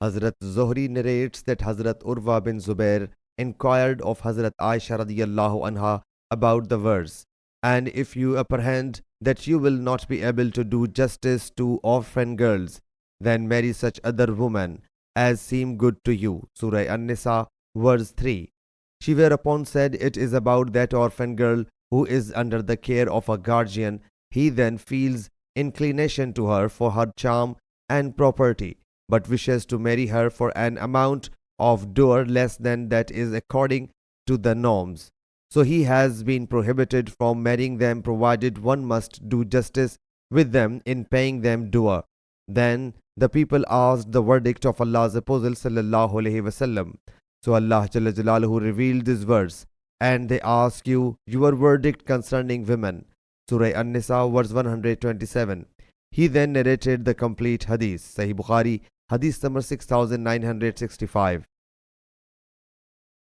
Hazrat Zuhri narrates that Hazrat Urwa bin Zubair inquired of Hazrat Aisha radiyallahu anha about the verse, and if you apprehend that you will not be able to do justice to orphan girls, then marry such other women as seem good to you. Surah An-Nisa, verse 3. She whereupon said, it is about that orphan girl who is under the care of a guardian. He then feels inclination to her for her charm and property, but wishes to marry her for an amount of dower less than that is according to the norms. So he has been prohibited from marrying them, provided one must do justice with them in paying them dower. Then the people asked the verdict of Allah's Apostle sallallahu alaihi wasallam. So Allah Jalla Jalaluhu revealed this verse, and they ask you your verdict concerning women. Surah An-Nisa, verse 127. He then narrated the complete Hadith. Sahih Bukhari, Hadith number 6965.